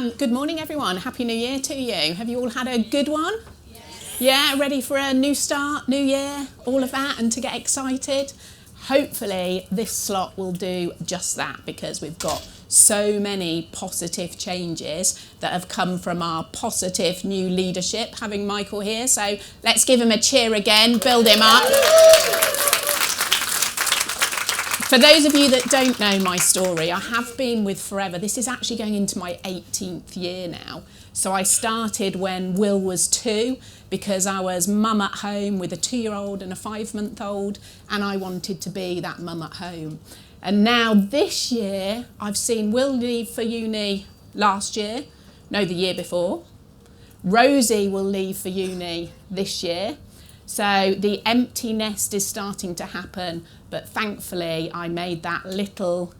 Good morning, everyone. Happy New Year to you. Have you all had a good one? Yes. Yeah, ready for a new start, new year, all of that, and to get excited? Hopefully, this slot will do just that because we've got so many positive changes that have come from our positive new leadership, having Michael here. So let's give him a cheer again, build him up. For those of you that don't know my story, I have been with Forever. This is actually going into my 18th year now. So I started when Will was 2 because I was mum at home with a 2-year-old and a 5-month-old, and I wanted to be that mum at home. And now this year, I've seen Will leave for uni last year, no, the year before. Rosie will leave for uni this year. So the empty nest is starting to happen, but thankfully I made that little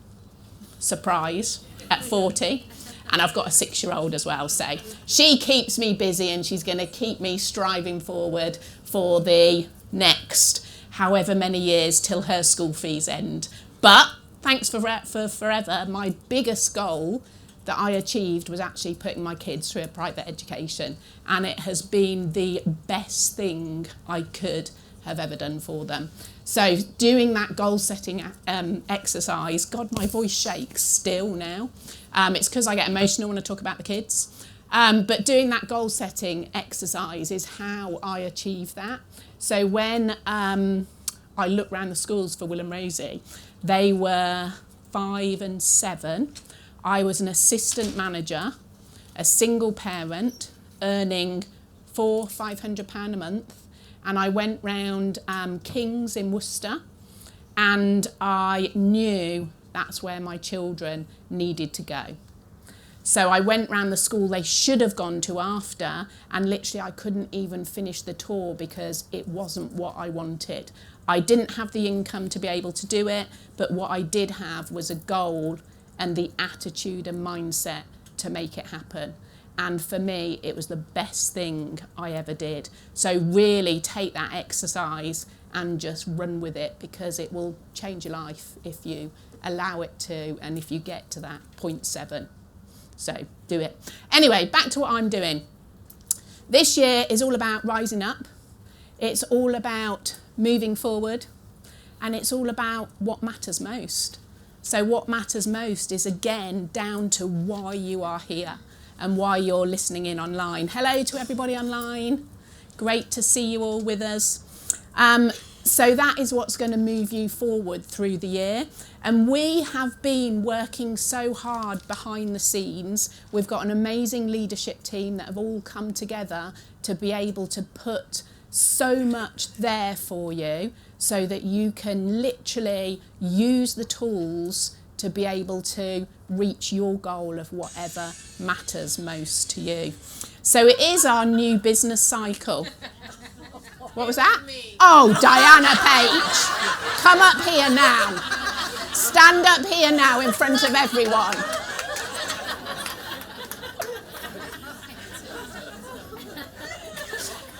surprise at 40, and I've got a 6-year-old as well. So she keeps me busy and she's going to keep me striving forward for the next however many years till her school fees end. But thanks for Forever, my biggest goal that I achieved was actually putting my kids through a private education, and it has been the best thing I could have ever done for them. So doing that goal setting exercise, God, my voice shakes still now. It's because I get emotional when I talk about the kids. But doing that goal setting exercise is how I achieve that. So when I look around the schools for Will and Rosie, they were 5 and 7. I was an assistant manager, a single parent, earning £500 a month, and I went round King's in Worcester, and I knew that's where my children needed to go. So I went round the school they should have gone to after, and literally I couldn't even finish the tour because it wasn't what I wanted. I didn't have the income to be able to do it, but what I did have was a goal and the attitude and mindset to make it happen. And for me, it was the best thing I ever did. So really take that exercise and just run with it, because it will change your life if you allow it to, and if you get to that 0.7. So do it. Anyway, back to what I'm doing. This year is all about rising up. It's all about moving forward, and it's all about what matters most. So what matters most is, again, down to why you are here and why you're listening in online. Hello to everybody online. Great to see you all with us. So that is what's going to move you forward through the year. And we have been working so hard behind the scenes. We've got an amazing leadership team that have all come together to be able to put so much there for you so that you can literally use the tools to be able to reach your goal of whatever matters most to you. So it is our new business cycle. What was that? Oh, Diana Page. Come up here now. Stand up here now in front of everyone.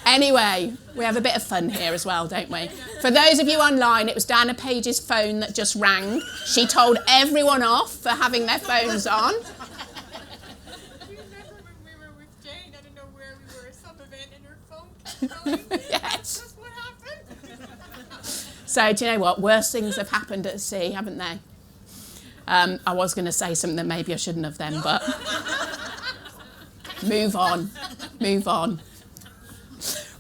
Anyway, we have a bit of fun here as well, don't we? For those of you online, it was Diana Page's phone that just rang. She told everyone off for having their phones on. Do you remember when we were with Jane? I don't know where we were, some event, and her phone kept going? Yes. That's what happened. So do you know what? Worse things have happened at sea, haven't they? I was going to say something that maybe I shouldn't have then, but move on.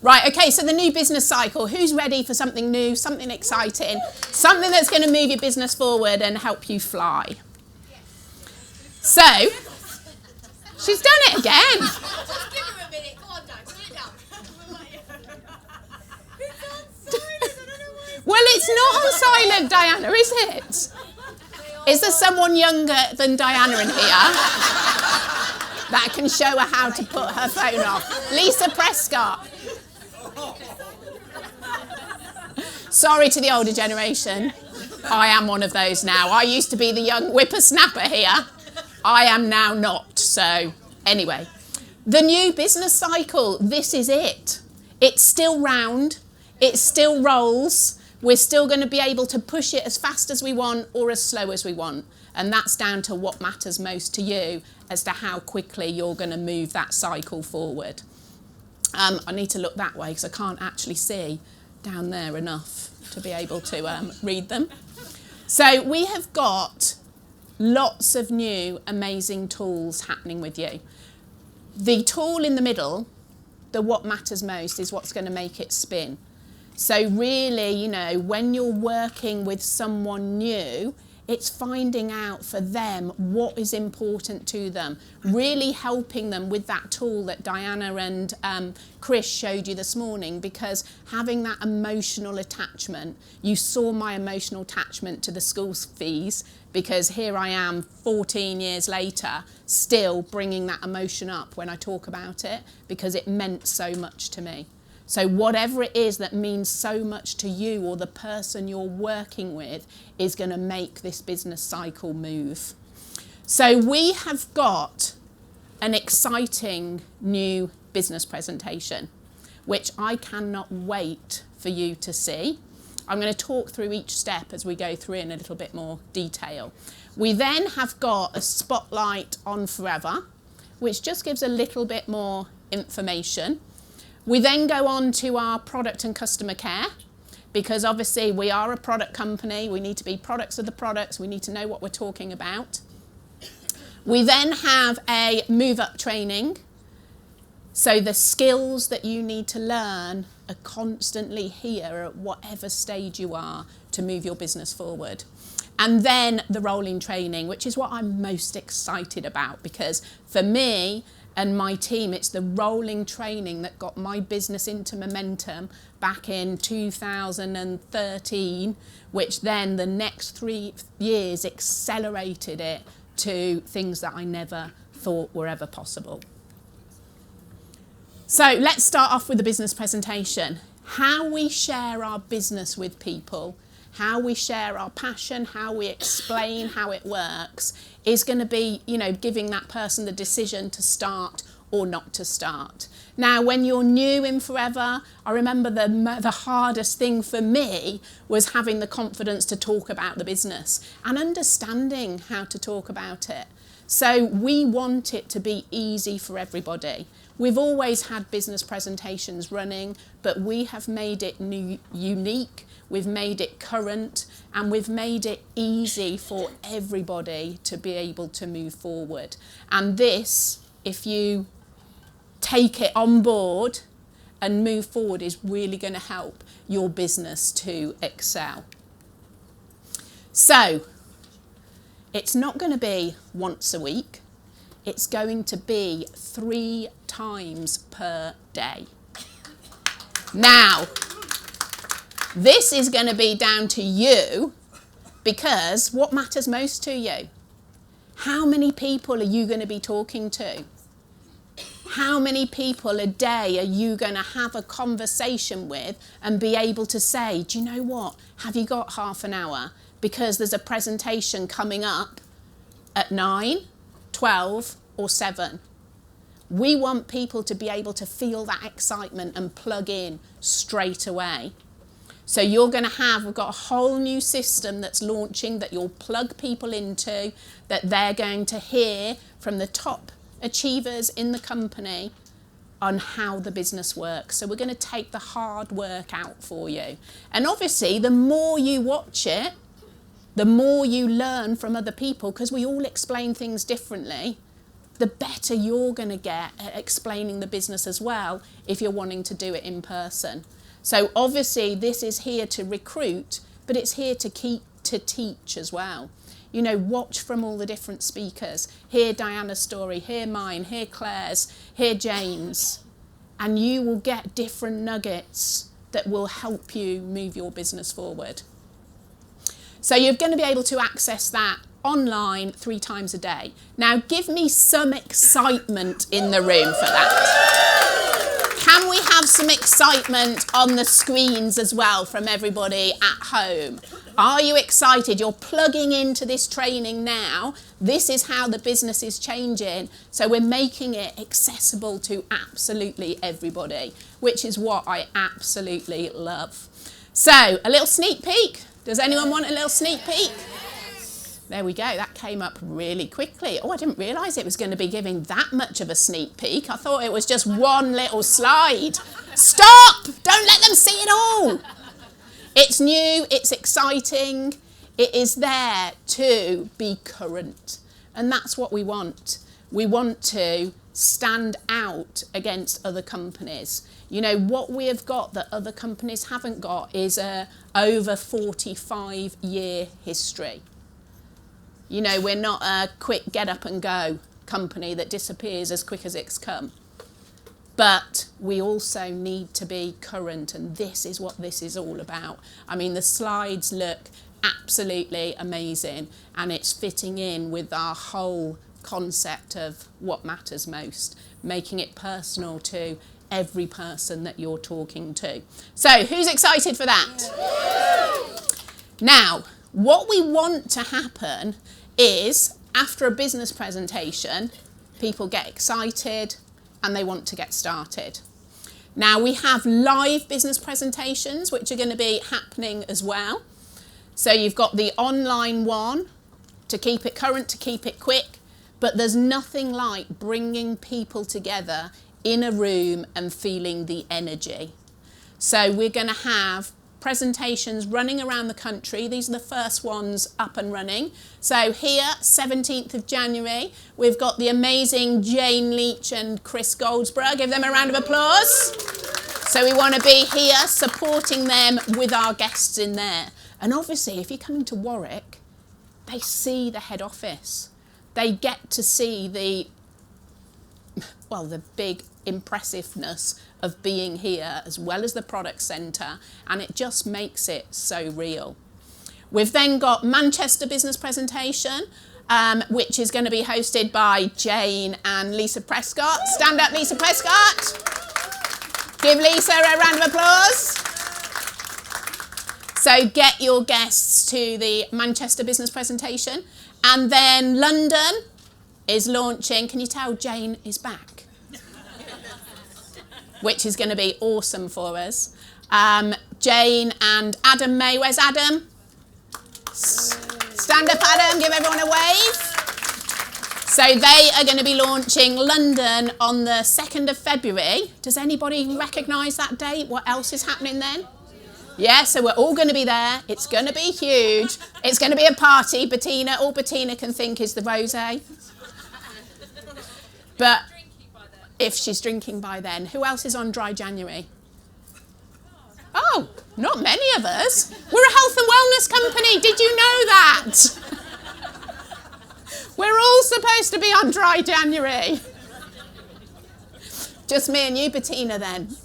Right, okay, so the new business cycle. Who's ready for something new, something exciting, something that's going to move your business forward and help you fly? So, she's done it again. Just give her a minute. Go on, Di. Put it down. It's on silent. I don't know why. Well, it's not on silent, Diana, is it? Is there someone younger than Diana in here that can show her how to put her phone off? Lisa Prescott. Sorry to the older generation. I am one of those now. I used to be the young whippersnapper here. I am now not. So anyway, the new business cycle, this is it. It's still round. It still rolls. We're still going to be able to push it as fast as we want or as slow as we want. And that's down to what matters most to you as to how quickly you're going to move that cycle forward. I need to look that way because I can't actually see down there enough to be able to read them. So we have got lots of new amazing tools happening with you. The tool in the middle, the what matters most, is what's going to make it spin. So really, you know, when you're working with someone new, it's finding out for them what is important to them, really helping them with that tool that Diana and Chris showed you this morning, because having that emotional attachment, you saw my emotional attachment to the school fees, because here I am 14 years later, still bringing that emotion up when I talk about it, because it meant so much to me. So whatever it is that means so much to you or the person you're working with is going to make this business cycle move. So we have got an exciting new business presentation, which I cannot wait for you to see. I'm going to talk through each step as we go through in a little bit more detail. We then have got a spotlight on Forever, which just gives a little bit more information. We then go on to our product and customer care, because obviously we are a product company. We need to be products of the products. We need to know what we're talking about. We then have a move up training. So the skills that you need to learn are constantly here at whatever stage you are to move your business forward. And then the rolling training, which is what I'm most excited about, because for me and my team, it's the rolling training that got my business into momentum back in 2013, which then the next 3 years accelerated it to things that I never thought were ever possible. So let's start off with the business presentation. How we share our business with people, how we share our passion, how we explain how it works is going to be, you know, giving that person the decision to start or not to start. Now, when you're new in Forever, I remember the hardest thing for me was having the confidence to talk about the business and understanding how to talk about it. So we want it to be easy for everybody. We've always had business presentations running, but we have made it unique, we've made it current, and we've made it easy for everybody to be able to move forward. And this, if you take it on board and move forward, is really going to help your business to excel. So, it's not going to be once a week. It's going to be 3 times per day. Now, this is going to be down to you, because what matters most to you? How many people are you going to be talking to? How many people a day are you going to have a conversation with and be able to say, do you know what? Have you got half an hour? Because there's a presentation coming up at 9, 12 or 7. We want people to be able to feel that excitement and plug in straight away. So you're going to have, we've got a whole new system that's launching that you'll plug people into, that they're going to hear from the top achievers in the company on how the business works. So we're going to take the hard work out for you. And obviously, the more you watch it, the more you learn from other people, because we all explain things differently, the better you're going to get at explaining the business as well if you're wanting to do it in person. So obviously, this is here to recruit, but it's here to teach as well. You know, watch from all the different speakers. Hear Diana's story, hear mine, hear Claire's, hear Jane's. And you will get different nuggets that will help you move your business forward. So you're going to be able to access that online 3 times a day. Now, give me some excitement in the room for that. Can we have some excitement on the screens as well from everybody at home? Are you excited? You're plugging into this training now. This is how the business is changing. So we're making it accessible to absolutely everybody, which is what I absolutely love. So, a little sneak peek. Does anyone want a little sneak peek? There we go. That came up really quickly. Oh, I didn't realise it was going to be giving that much of a sneak peek. I thought it was just one little slide. Stop! Don't let them see it all. It's new. It's exciting. It is there to be current. And that's what we want. We want to stand out against other companies. You know, what we have got that other companies haven't got is a over 45-year history. You know, we're not a quick get up and go company that disappears as quick as it's come. But we also need to be current, and this is what this is all about. I mean, the slides look absolutely amazing, and it's fitting in with our whole concept of what matters most, making it personal to every person that you're talking to. So, who's excited for that? Now, what we want to happen is, after a business presentation, people get excited and they want to get started. Now, we have live business presentations, which are going to be happening as well. So you've got the online one to keep it current, to keep it quick, but there's nothing like bringing people together in a room and feeling the energy. So we're going to have presentations running around the country. These are the first ones up and running. So here, 17th of January, we've got the amazing Jane Leach and Chris Goldsborough. Give them a round of applause. So we want to be here supporting them with our guests in there. And obviously, if you're coming to Warwick, they see the head office. They get to see the big impressiveness of being here, as well as the product centre, and it just makes it so real. We've then got Manchester Business Presentation, which is going to be hosted by Jane and Lisa Prescott. Stand up, Lisa Prescott. Give Lisa a round of applause. So get your guests to the Manchester Business Presentation. And then London is launching. Can you tell Jane is back? Which is going to be awesome for us. Jane and Adam May. Where's Adam? Stand up, Adam. Give everyone a wave. So they are going to be launching London on the 2nd of February. Does anybody recognise that date? What else is happening then? Yeah, so we're all going to be there. It's going to be huge. It's going to be a party. Bettina, all Bettina can think is the rosé. But if she's drinking by then. Who else is on Dry January? Oh, not many of us. We're a health and wellness company. Did you know that? We're all supposed to be on Dry January. Just me and you, Bettina, then.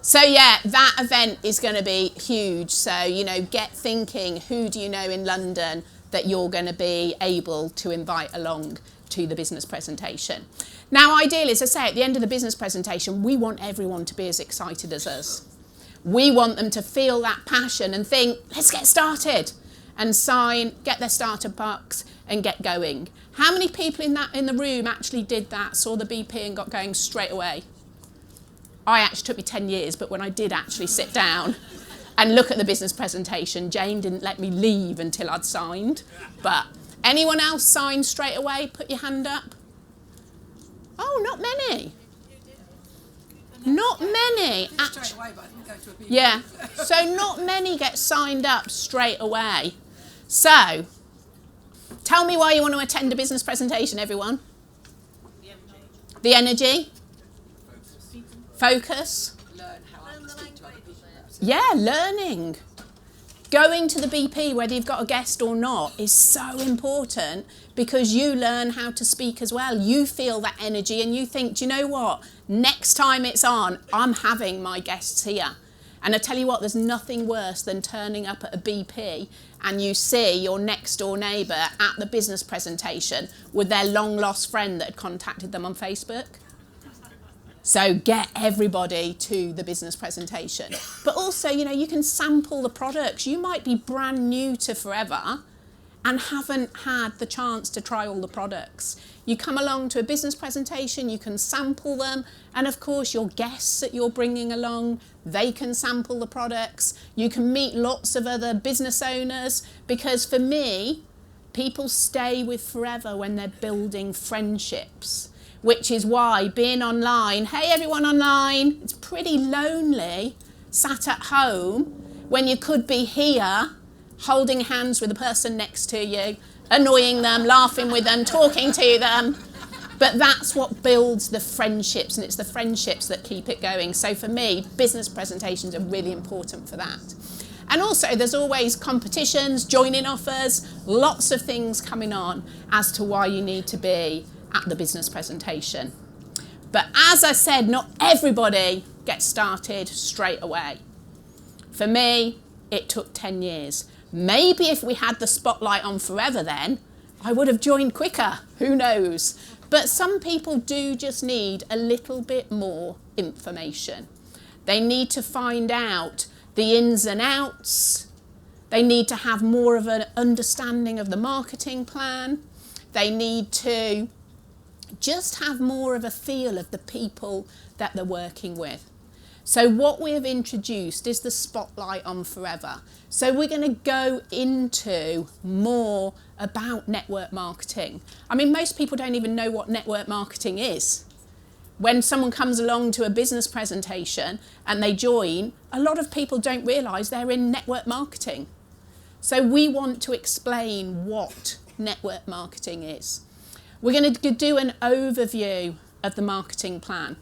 So yeah, that event is going to be huge. So, you know, get thinking, who do you know in London that you're going to be able to invite along to the business presentation. Now, ideally, as I say, at the end of the business presentation, we want everyone to be as excited as us. We want them to feel that passion and think, let's get started, and sign, get their starter bucks and get going. How many people in the room actually did that, saw the BP and got going straight away? I actually took me 10 years, but when I did actually sit down and look at the business presentation, Jane didn't let me leave until I'd signed. But anyone else sign straight away? Put your hand up. Oh, not many. Not many. Yeah, so not many get signed up straight away. So, tell me why you want to attend a business presentation, everyone. The energy. Focus. Learn how to speak to other people. Yeah, learning. Going to the BP, whether you've got a guest or not, is so important because you learn how to speak as well. You feel that energy and you think, do you know what? Next time it's on, I'm having my guests here. And I tell you what, there's nothing worse than turning up at a BP and you see your next door neighbour at the business presentation with their long lost friend that had contacted them on Facebook. So get everybody to the business presentation. But also, you know, you can sample the products. You might be brand new to Forever and haven't had the chance to try all the products. You come along to a business presentation, you can sample them, and of course your guests that you're bringing along, they can sample the products. You can meet lots of other business owners, because for me, people stay with forever when they're building friendships, which is why being online, hey everyone online, it's pretty lonely sat at home when you could be here holding hands with the person next to you, annoying them, laughing with them, talking to them. But that's what builds the friendships, and it's the friendships that keep it going. So for me, business presentations are really important for that. And also there's always competitions, joining offers, lots of things coming on as to why you need to be at the business presentation. But as I said, not everybody gets started straight away. For me, it took 10 years. Maybe if we had the spotlight on forever then, I would have joined quicker, who knows? But some people do just need a little bit more information. They need to find out the ins and outs. They need to have more of an understanding of the marketing plan. They need to just have more of a feel of the people that they're working with. So what we have introduced is the spotlight on forever. So we're going to go into more about network marketing. I mean, most people don't even know what network marketing is. When someone comes along to a business presentation and they join, a lot of people don't realise they're in network marketing. So we want to explain what network marketing is. We're going to do an overview of the marketing plan.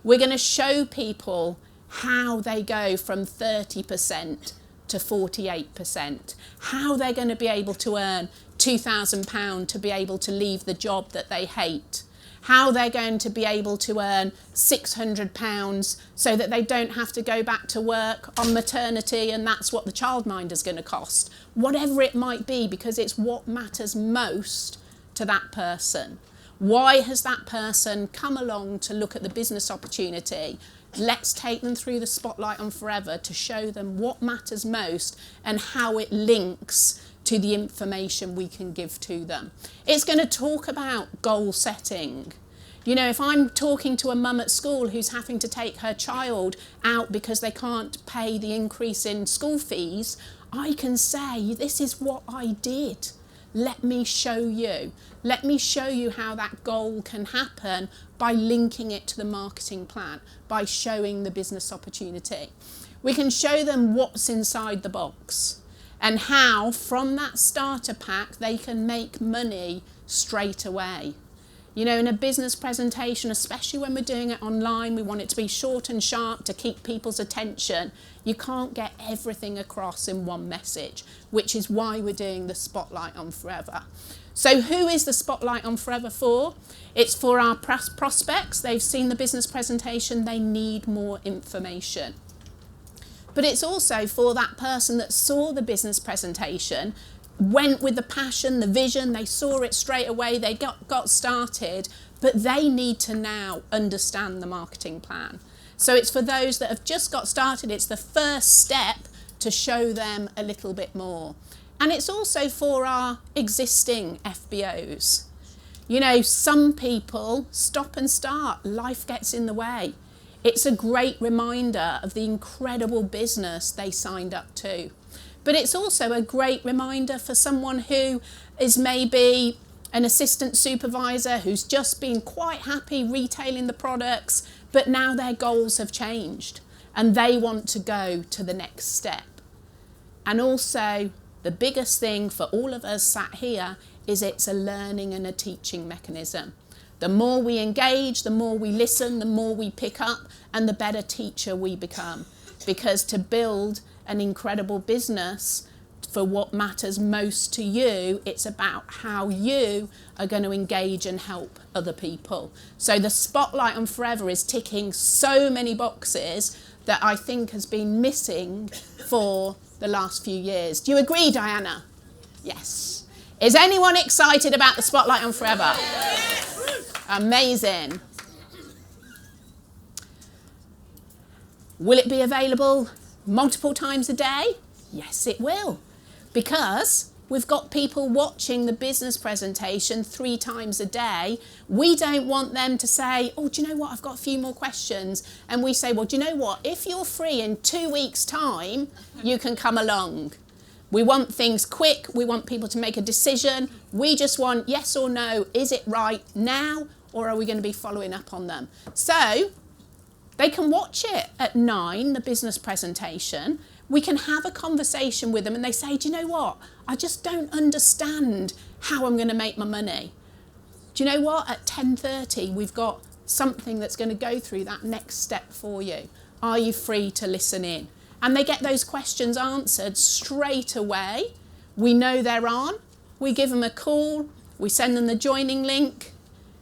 We're going to show people how they go from 30% to 48%, how they're going to be able to earn £2,000 to be able to leave the job that they hate, how they're going to be able to earn £600 so that they don't have to go back to work on maternity and that's what the childminder's going to cost. Whatever it might be, because it's what matters most to that person. Why has that person come along to look at the business opportunity? Let's take them through the spotlight on forever to show them what matters most and how it links to the information we can give to them. It's going to talk about goal setting. You know, if I'm talking to a mum at school who's having to take her child out because they can't pay the increase in school fees, I can say, this is what I did. Let me show you. Let me show you how that goal can happen by linking it to the marketing plan, by showing the business opportunity. We can show them what's inside the box and how from that starter pack they can make money straight away. You know, in a business presentation, especially when we're doing it online, we want it to be short and sharp to keep people's attention. You can't get everything across in one message, which is why we're doing the Spotlight on Forever. So who is the Spotlight on Forever for? It's for our prospects. They've seen the business presentation. They need more information. But it's also for that person that saw the business presentation, went with the passion, the vision, they saw it straight away, they got started, but they need to now understand the marketing plan. So it's for those that have just got started, it's the first step to show them a little bit more. And it's also for our existing FBOs. You know, some people stop and start, life gets in the way. It's a great reminder of the incredible business they signed up to. But it's also a great reminder for someone who is maybe an assistant supervisor who's just been quite happy retailing the products, but now their goals have changed and they want to go to the next step. And also, the biggest thing for all of us sat here is it's a learning and a teaching mechanism. The more we engage, the more we listen, the more we pick up, and the better teacher we become. Because to build an incredible business for what matters most to you, it's about how you are going to engage and help other people. So the Spotlight on Forever is ticking so many boxes that I think has been missing for the last few years. Do you agree, Diana? Yes. Is anyone excited about the Spotlight on Forever? Amazing. Will it be available multiple times a day? Yes, it will. Because We've got people watching the business presentation 3 times a day. We don't want them to say, oh, do you know what, I've got a few more questions. And we say, well, do you know what, if you're free in 2 weeks' time, you can come along. We want things quick. We want people to make a decision. We just want yes or no. Is it right now, or are we going to be following up on them? So they can watch it at 9, the business presentation. We can have a conversation with them and they say, do you know what? I just don't understand how I'm going to make my money. Do you know what? At 10:30, we've got something that's going to go through that next step for you. Are you free to listen in? And they get those questions answered straight away. We know they're on. We give them a call. We send them the joining link.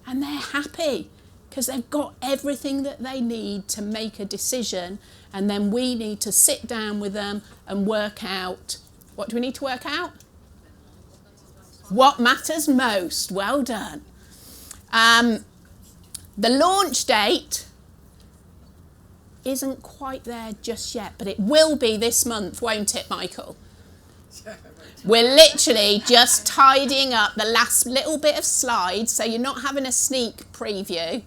And they're happy because they've got everything that they need to make a decision. And then we need to sit down with them and work out. What do we need to work out? What matters most. Well done. The launch date isn't quite there just yet, but it will be this month, won't it, Michael? We're literally just tidying up the last little bit of slides, so you're not having a sneak preview,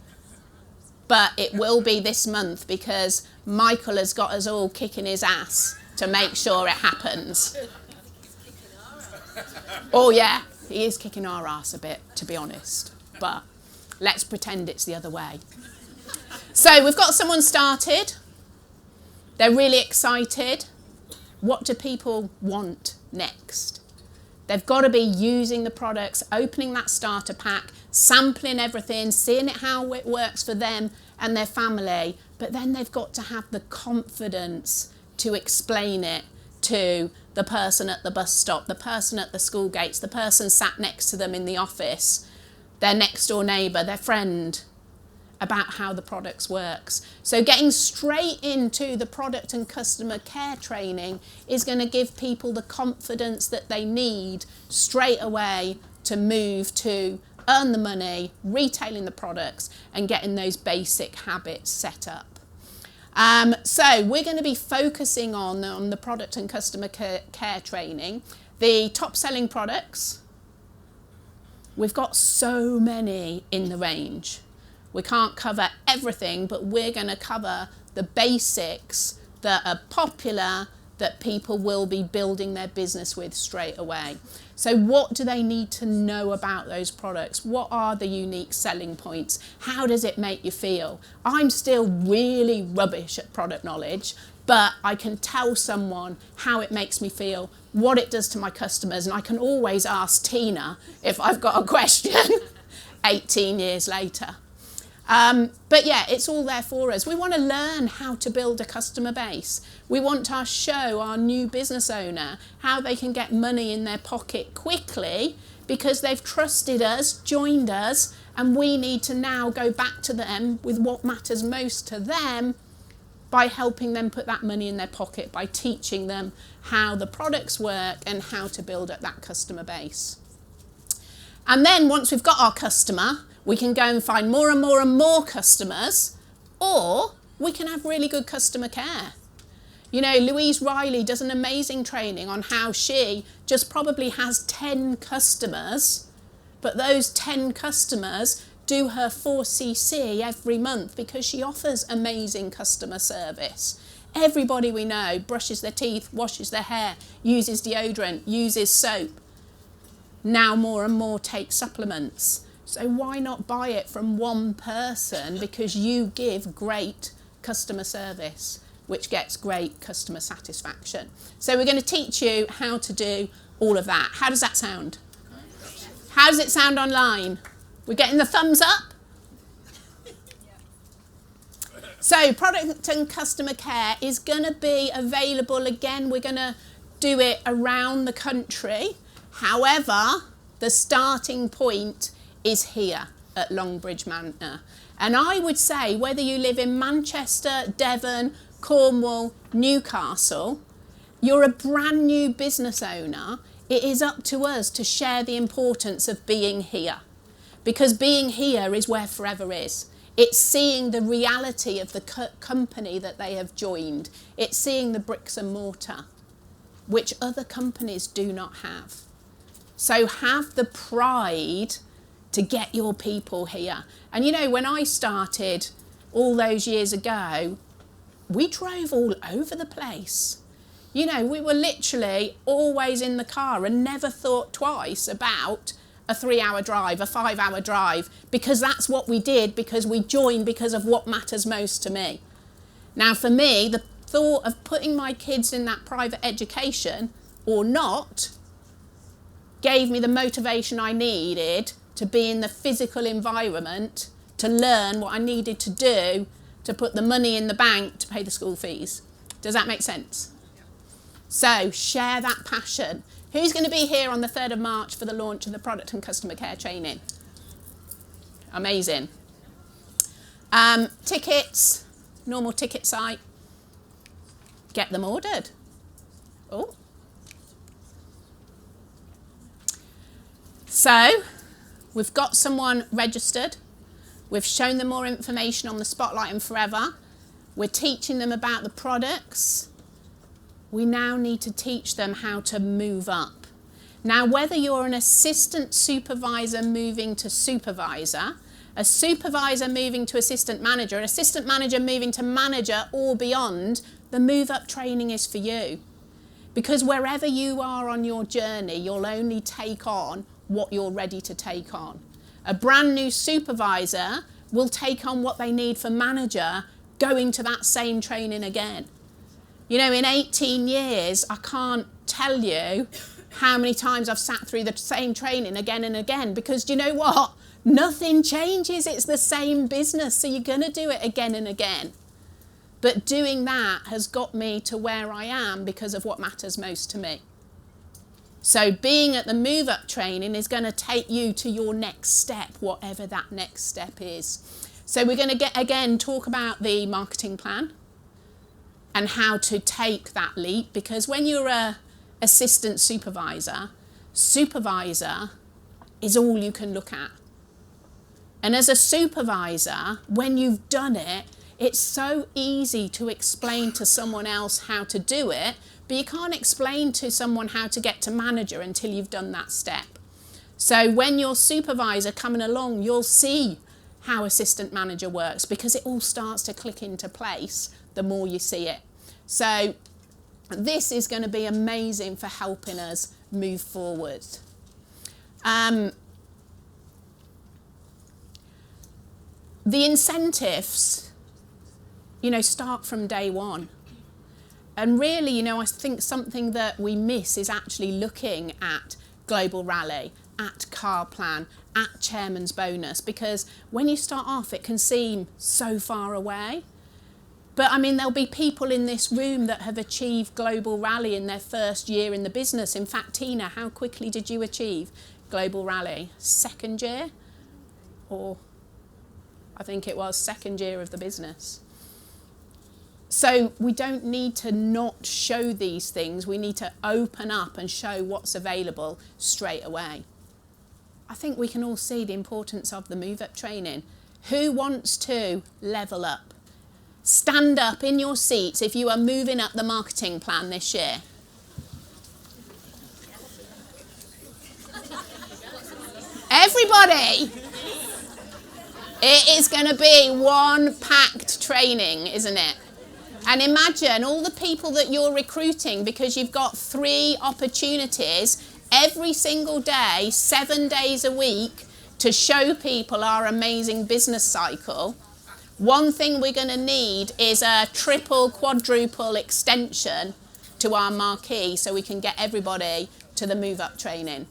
but it will be this month because Michael has got us all kicking his ass to make sure it happens. Oh yeah, he is kicking our ass a bit, to be honest, but let's pretend it's the other way. So we've got someone started. They're really excited. What do people want next? They've got to be using the products, opening that starter pack, sampling everything, seeing it how it works for them and their family. But then they've got to have the confidence to explain it to the person at the bus stop, the person at the school gates, the person sat next to them in the office, their next door neighbour, their friend, about how the products works. So getting straight into the product and customer care training is going to give people the confidence that they need straight away to move to earn the money, retailing the products and getting those basic habits set up. So we're going to be focusing on the product and customer care training, the top selling products. We've got so many in the range. We can't cover everything, but we're going to cover the basics that are popular, that people will be building their business with straight away. So what do they need to know about those products? What are the unique selling points? How does it make you feel? I'm still really rubbish at product knowledge, but I can tell someone how it makes me feel, what it does to my customers, and I can always ask Tina if I've got a question 18 years later. But yeah, it's all there for us. We want to learn how to build a customer base. We want to show our new business owner how they can get money in their pocket quickly because they've trusted us, joined us, and we need to now go back to them with what matters most to them by helping them put that money in their pocket, by teaching them how the products work and how to build up that customer base. And then once we've got our customer, we can go and find more and more and more customers, or we can have really good customer care. You know, Louise Riley does an amazing training on how she just probably has 10 customers, but those 10 customers do her 4cc every month because she offers amazing customer service. Everybody we know brushes their teeth, washes their hair, uses deodorant, uses soap. Now more and more take supplements. So why not buy it from one person because you give great customer service, which gets great customer satisfaction. So we're going to teach you how to do all of that. How does that sound? How does it sound online? We're getting the thumbs up? So product and customer care is going to be available again. We're going to do it around the country. However, the starting point is here at Longbridge Manor. And I would say whether you live in Manchester, Devon, Cornwall, Newcastle, you're a brand new business owner, it is up to us to share the importance of being here. Because being here is where forever is. It's seeing the reality of the company that they have joined. It's seeing the bricks and mortar, which other companies do not have. So have the pride to get your people here. And you know, when I started all those years ago, we drove all over the place. You know, we were literally always in the car and never thought twice about a 3-hour drive, a 5-hour drive, because that's what we did, because we joined because of what matters most to me. Now, for me, the thought of putting my kids in that private education or not gave me the motivation I needed to be in the physical environment to learn what I needed to do to put the money in the bank to pay the school fees. Does that make sense? So share that passion. Who's going to be here on the 3rd of March for the launch of the product and customer care training? Amazing. Tickets, normal ticket site. Get them ordered. Oh. So we've got someone registered. We've shown them more information on the Spotlight and Forever. We're teaching them about the products. We now need to teach them how to move up. Now, whether you're an assistant supervisor moving to supervisor, a supervisor moving to assistant manager, an assistant manager moving to manager or beyond, the move up training is for you. Because wherever you are on your journey, you'll only take on what you're ready to take on. A brand new supervisor will take on what they need for manager, going to that same training again. You know, in 18 years, I can't tell you how many times I've sat through the same training again and again, because do you know what? Nothing changes. It's the same business. So you're going to do it again and again. But doing that has got me to where I am because of what matters most to me. So being at the Move Up training is going to take you to your next step, whatever that next step is. So we're going to talk about the marketing plan and how to take that leap, because when you're a assistant supervisor, supervisor is all you can look at. And as a supervisor, when you've done it, it's so easy to explain to someone else how to do it, but you can't explain to someone how to get to manager until you've done that step. So when your supervisor coming along, you'll see how assistant manager works, because it all starts to click into place the more you see it. So this is going to be amazing for helping us move forward. The incentives, you know, start from day one. And really, you know, I think something that we miss is actually looking at Global Rally, at Car Plan, at Chairman's Bonus, because when you start off, it can seem so far away. But I mean, there'll be people in this room that have achieved Global Rally in their first year in the business. In fact, Tina, how quickly did you achieve Global Rally? Second year? Or I think it was second year of the business. So we don't need to not show these things. We need to open up and show what's available straight away. I think we can all see the importance of the Move Up training. Who wants to level up? Stand up in your seats if you are moving up the marketing plan this year. Everybody! It is going to be one packed training, isn't it? And imagine all the people that you're recruiting, because you've got 3 opportunities every single day, 7 days a week, to show people our amazing business cycle. One thing we're going to need is a triple, quadruple extension to our marquee so we can get everybody to the Move Up training.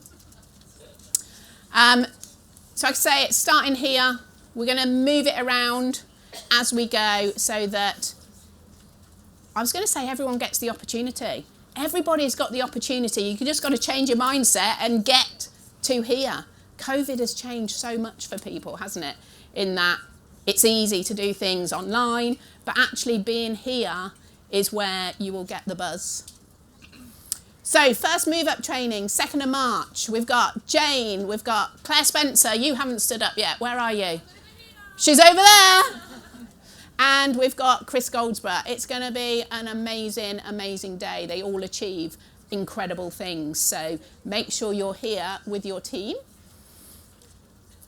So I say it's starting here. We're going to move it around as we go so that, I was going to say, everyone gets the opportunity. Everybody's got the opportunity. You just got to change your mindset and get to here. COVID has changed so much for people, hasn't it? In that it's easy to do things online, but actually being here is where you will get the buzz. So first Move Up training, 2nd of March. We've got Jane, we've got Claire Spencer. You haven't stood up yet. Where are you? She's over there. And we've got Chris Goldsborough. It's going to be an amazing, amazing day. They all achieve incredible things. So make sure you're here with your team.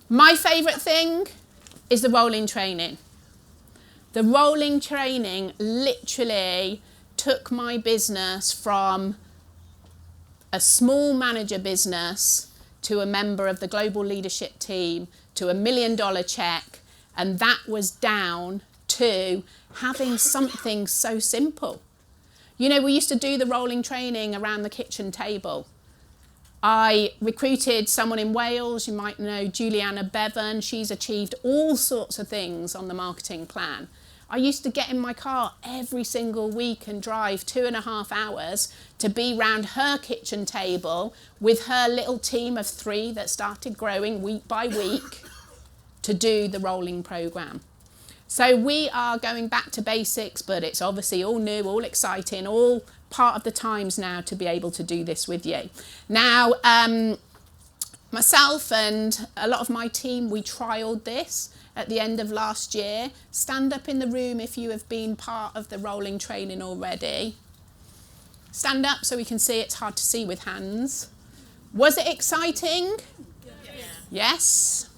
My favourite thing is the rolling training. The rolling training literally took my business from a small manager business to a member of the global leadership team to $1 million check, and that was down to having something so simple. You know, we used to do the rolling training around the kitchen table. I recruited someone in Wales, you might know Juliana Bevan. She's achieved all sorts of things on the marketing plan. I used to get in my car every single week and drive 2.5 hours to be round her kitchen table with her little team of 3 that started growing week by week to do the rolling programme. So we are going back to basics, but it's obviously all new, all exciting, all part of the times now to be able to do this with you. Now, myself and a lot of my team, we trialled this at the end of last year. Stand up in the room if you have been part of the rolling training already. Stand up so we can see. It's hard to see with hands. Was it exciting? Yes.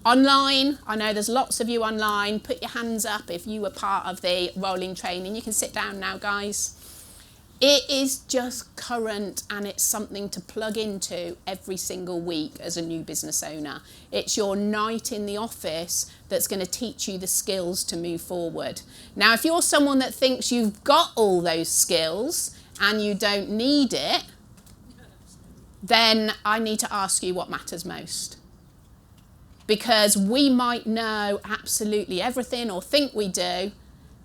Online, I know there's lots of you online. Put your hands up if you were part of the rolling training. You can sit down now, guys. It is just current, and it's something to plug into every single week as a new business owner. It's your night in the office that's going to teach you the skills to move forward. Now, if you're someone that thinks you've got all those skills and you don't need it, then I need to ask you what matters most. Because we might know absolutely everything or think we do,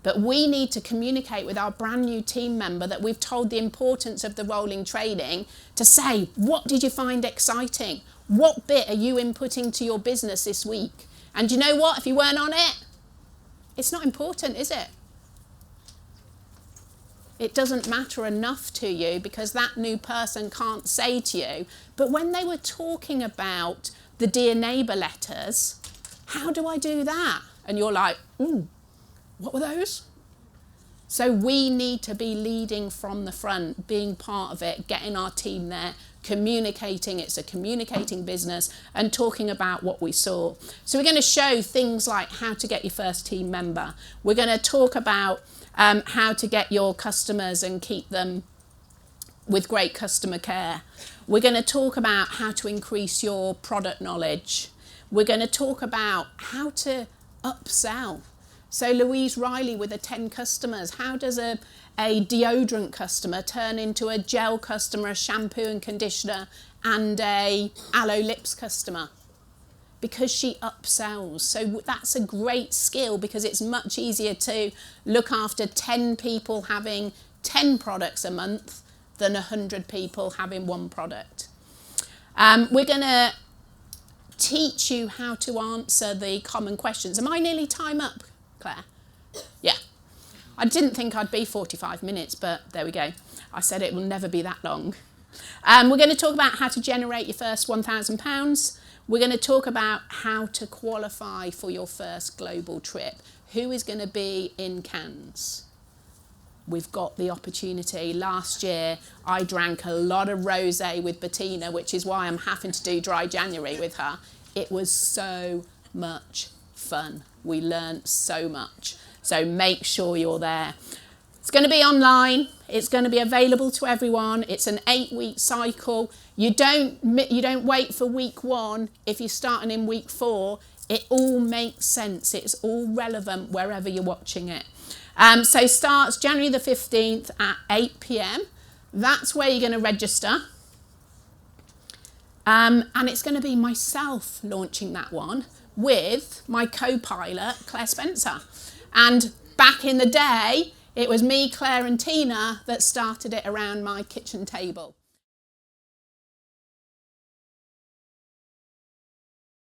but we need to communicate with our brand new team member that we've told the importance of the rolling training to say, what did you find exciting? What bit are you inputting to your business this week? And you know what? If you weren't on it, it's not important, is it? It doesn't matter enough to you because that new person can't say to you. But when they were talking about the Dear Neighbour letters, how do I do that? And you're like, ooh, what were those? So we need to be leading from the front, being part of it, getting our team there, communicating. It's a communicating business, and talking about what we saw. So we're going to show things like how to get your first team member. We're going to talk about how to get your customers and keep them with great customer care. We're going to talk about how to increase your product knowledge. We're going to talk about how to upsell. So Louise Riley with the 10 customers, how does a deodorant customer turn into a gel customer, a shampoo and conditioner, and a aloe lips customer? Because she upsells. So that's a great skill, because it's much easier to look after 10 people having 10 products a month than 100 people having 1 product. We're going to teach you how to answer the common questions. Am I nearly time up, Claire? Yeah. I didn't think I'd be 45 minutes, but there we go. I said it will never be that long. We're going to talk about how to generate your first £1,000. We're going to talk about how to qualify for your first global trip. Who is going to be in Cannes? We've got the opportunity. Last year, I drank a lot of rosé with Bettina, which is why I'm having to do dry January with her. It was so much fun. We learned so much. So make sure you're there. It's going to be online. It's going to be available to everyone. It's an 8-week cycle. You don't wait for week 1 if you're starting in week 4. It all makes sense. It's all relevant wherever you're watching it. So starts January the 15th at 8 p.m. That's where you're going to register. And it's going to be myself launching that one with my co-pilot, Claire Spencer. And back in the day, it was me, Claire and Tina that started it around my kitchen table.